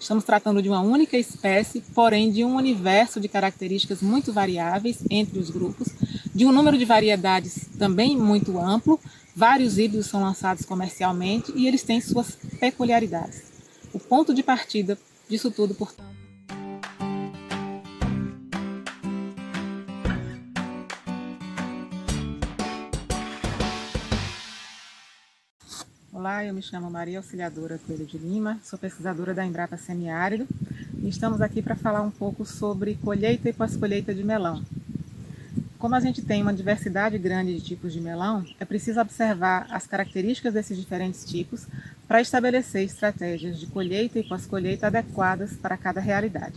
Estamos tratando de uma única espécie, porém de um universo de características muito variáveis entre os grupos, de um número de variedades também muito amplo. Vários híbridos são lançados comercialmente e eles têm suas peculiaridades. O ponto de partida disso tudo, portanto, Olá, eu me chamo Maria Auxiliadora Coelho de Lima, sou pesquisadora da Embrapa Semiárido e estamos aqui para falar um pouco sobre colheita e pós-colheita de melão. Como a gente tem uma diversidade grande de tipos de melão, é preciso observar as características desses diferentes tipos para estabelecer estratégias de colheita e pós-colheita adequadas para cada realidade.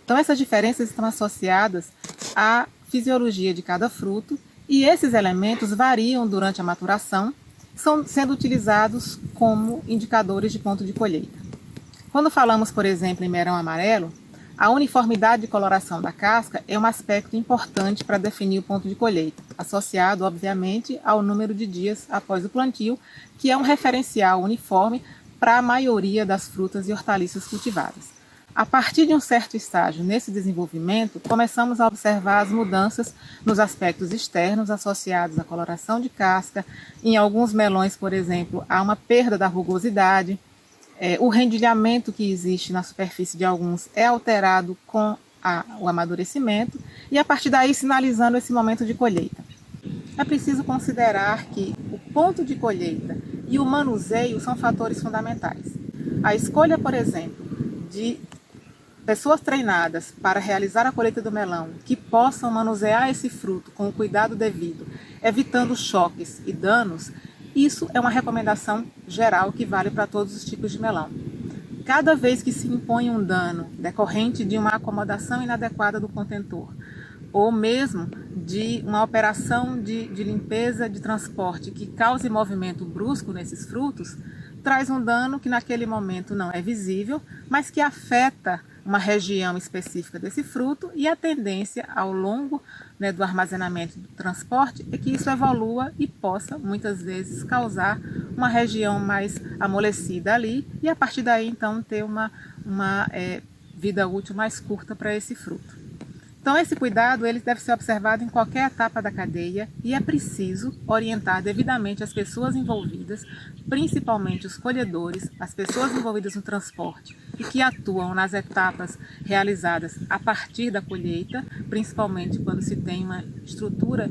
Então, essas diferenças estão associadas à fisiologia de cada fruto e esses elementos variam durante a maturação, sendo utilizados como indicadores de ponto de colheita. Quando falamos, por exemplo, em melão amarelo, a uniformidade de coloração da casca é um aspecto importante para definir o ponto de colheita, associado, obviamente, ao número de dias após o plantio, que é um referencial uniforme para a maioria das frutas e hortaliças cultivadas. A partir de um certo estágio nesse desenvolvimento, começamos a observar as mudanças nos aspectos externos associados à coloração de casca. Em alguns melões, por exemplo, há uma perda da rugosidade. O rendilhamento que existe na superfície de alguns é alterado com o amadurecimento e, a partir daí, sinalizando esse momento de colheita. É preciso considerar que o ponto de colheita e o manuseio são fatores fundamentais. A escolha, por exemplo, de pessoas treinadas para realizar a colheita do melão, que possam manusear esse fruto com o cuidado devido, evitando choques e danos, isso é uma recomendação geral que vale para todos os tipos de melão. Cada vez que se impõe um dano decorrente de uma acomodação inadequada do contentor, ou mesmo de uma operação de limpeza de transporte que cause movimento brusco nesses frutos, traz um dano que naquele momento não é visível, mas que afeta uma região específica desse fruto, e a tendência ao longo do armazenamento do transporte é que isso evolua e possa muitas vezes causar uma região mais amolecida ali e a partir daí então ter uma vida útil mais curta para esse fruto. Então esse cuidado ele deve ser observado em qualquer etapa da cadeia e é preciso orientar devidamente as pessoas envolvidas, principalmente os colhedores, as pessoas envolvidas no transporte e que atuam nas etapas realizadas a partir da colheita, principalmente quando se tem uma estrutura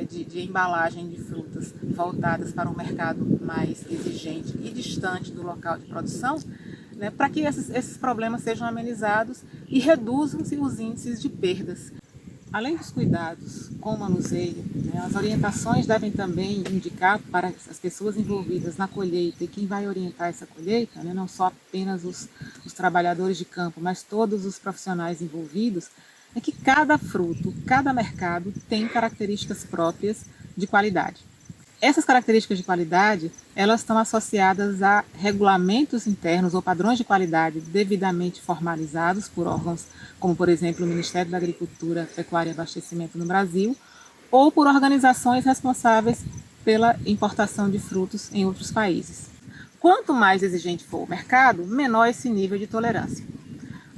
de embalagem de frutas voltadas para um mercado mais exigente e distante do local de produção, para que esses problemas sejam amenizados e reduzam-se os índices de perdas. Além dos cuidados com o manuseio, as orientações devem também indicar para as pessoas envolvidas na colheita e quem vai orientar essa colheita, não só apenas os trabalhadores de campo, mas todos os profissionais envolvidos, é que cada fruto, cada mercado tem características próprias de qualidade. Essas características de qualidade, elas estão associadas a regulamentos internos ou padrões de qualidade devidamente formalizados por órgãos como, por exemplo, o Ministério da Agricultura, Pecuária e Abastecimento no Brasil, ou por organizações responsáveis pela importação de frutos em outros países. Quanto mais exigente for o mercado, menor esse nível de tolerância.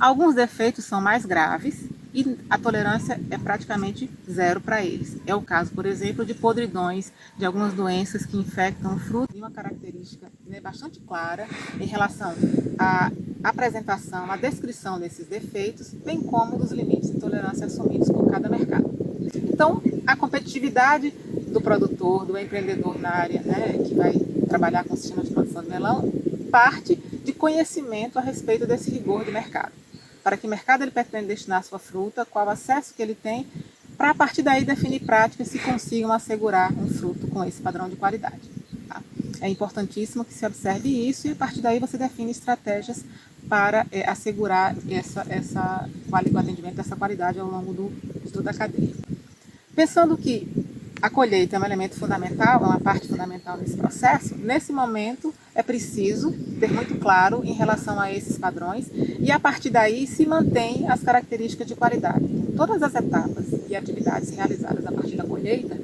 Alguns defeitos são mais graves e a tolerância é praticamente zero para eles. É o caso, por exemplo, de podridões, de algumas doenças que infectam o fruto, e uma característica bastante clara em relação à apresentação, à descrição desses defeitos, bem como dos limites de tolerância assumidos por cada mercado. Então, a competitividade do produtor, do empreendedor na área, que vai trabalhar com o sistema de produção de melão, parte de conhecimento a respeito desse rigor do mercado. Para que mercado ele pretende destinar a sua fruta, qual o acesso que ele tem, para a partir daí definir práticas se consigam assegurar um fruto com esse padrão de qualidade. Tá? É importantíssimo que se observe isso e a partir daí você define estratégias para assegurar o atendimento dessa qualidade ao longo de toda a cadeia. Pensando que a colheita é um elemento fundamental, é uma parte fundamental desse processo, nesse momento é preciso ter muito claro em relação a esses padrões e a partir daí se mantém as características de qualidade. Todas as etapas e atividades realizadas a partir da colheita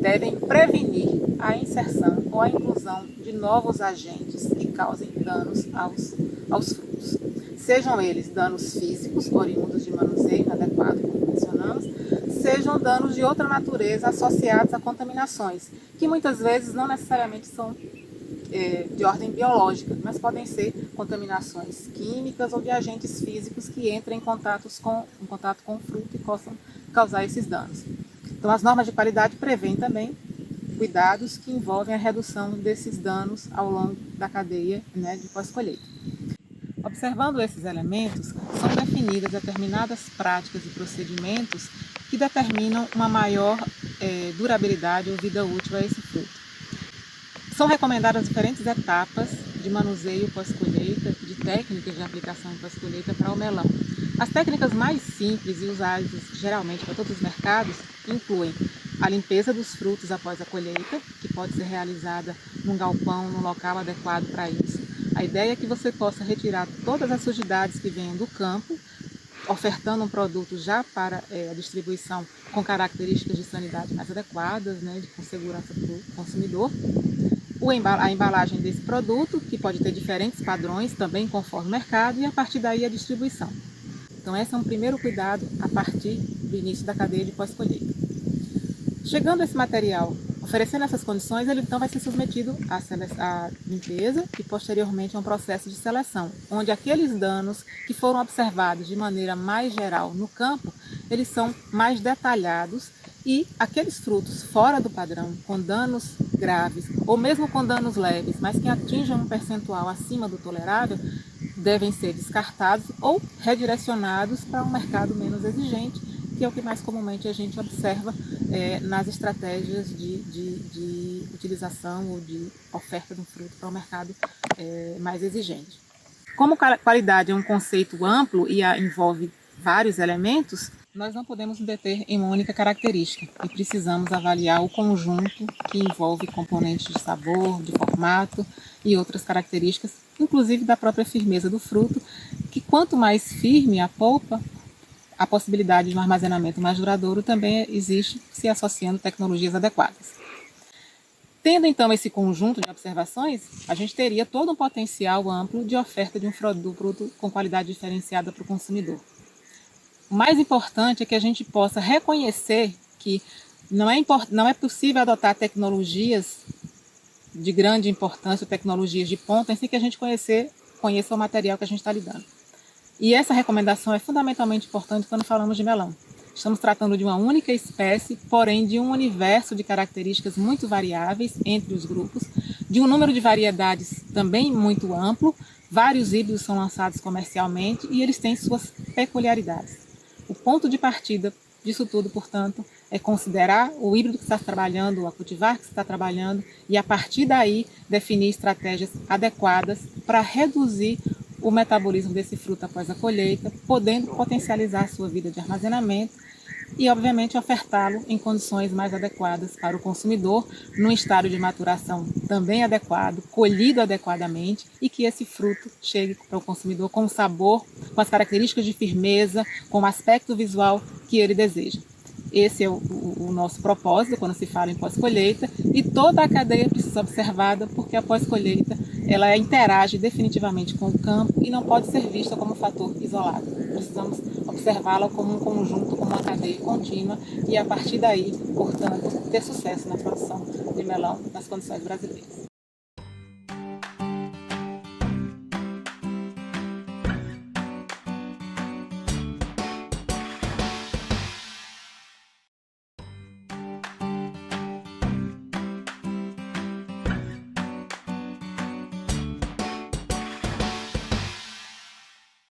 devem prevenir a inserção ou a inclusão de novos agentes que causem danos aos frutos. sejam eles danos físicos, oriundos de manuseio inadequado, como mencionamos, sejam danos de outra natureza associados a contaminações, que muitas vezes não necessariamente são de ordem biológica, mas podem ser contaminações químicas ou de agentes físicos que entram em contato com o fruto e possam causar esses danos. Então, as normas de qualidade prevêem também cuidados que envolvem a redução desses danos ao longo da cadeia, né, de pós-colheita. Observando esses elementos, são definidas determinadas práticas e procedimentos que determinam uma maior durabilidade ou vida útil a esse fruto. São recomendadas diferentes etapas de manuseio pós-colheita, de técnicas de aplicação pós-colheita para o melão. As técnicas mais simples e usadas geralmente para todos os mercados incluem a limpeza dos frutos após a colheita, que pode ser realizada num galpão, num local adequado para isso. A ideia é que você possa retirar todas as sujidades que venham do campo, ofertando um produto já para a distribuição com características de sanidade mais adequadas, né, com segurança para o consumidor. A embalagem desse produto, que pode ter diferentes padrões também conforme o mercado, e a partir daí a distribuição. Então esse é um primeiro cuidado a partir do início da cadeia de pós-colheita. Chegando esse material, oferecendo essas condições, ele então vai ser submetido à limpeza e posteriormente a um processo de seleção, onde aqueles danos que foram observados de maneira mais geral no campo, eles são mais detalhados e aqueles frutos fora do padrão, com danos graves ou mesmo com danos leves, mas que atinjam um percentual acima do tolerável, devem ser descartados ou redirecionados para um mercado menos exigente, que é o que mais comumente a gente observa nas estratégias de utilização ou de oferta de um fruto para um mercado mais exigente. Como qualidade é um conceito amplo e envolve vários elementos, nós não podemos nos deter em uma única característica e precisamos avaliar o conjunto que envolve componentes de sabor, de formato e outras características, inclusive da própria firmeza do fruto, que quanto mais firme a polpa, a possibilidade de um armazenamento mais duradouro também existe, se associando tecnologias adequadas. Tendo então esse conjunto de observações, a gente teria todo um potencial amplo de oferta de um produto com qualidade diferenciada para o consumidor. O mais importante é que a gente possa reconhecer que não é possível adotar tecnologias de grande importância, tecnologias de ponta, sem que a gente conheça o material que a gente está lidando. E essa recomendação é fundamentalmente importante quando falamos de melão. Estamos tratando de uma única espécie, porém de um universo de características muito variáveis entre os grupos, de um número de variedades também muito amplo. Vários híbridos são lançados comercialmente e eles têm suas peculiaridades. O ponto de partida disso tudo, portanto, é considerar o híbrido que está trabalhando, a cultivar que está trabalhando e, a partir daí, definir estratégias adequadas para reduzir o metabolismo desse fruto após a colheita, podendo potencializar a sua vida de armazenamento e, obviamente, ofertá-lo em condições mais adequadas para o consumidor, num estado de maturação também adequado, colhido adequadamente e que esse fruto chegue para o consumidor com o sabor, com as características de firmeza, com o aspecto visual que ele deseja. Esse é o nosso propósito quando se fala em pós-colheita e toda a cadeia precisa ser observada porque a pós-colheita ela interage definitivamente com o campo e não pode ser vista como um fator isolado. Precisamos observá-la como um conjunto, como uma cadeia contínua e a partir daí, portanto, ter sucesso na produção de melão nas condições brasileiras.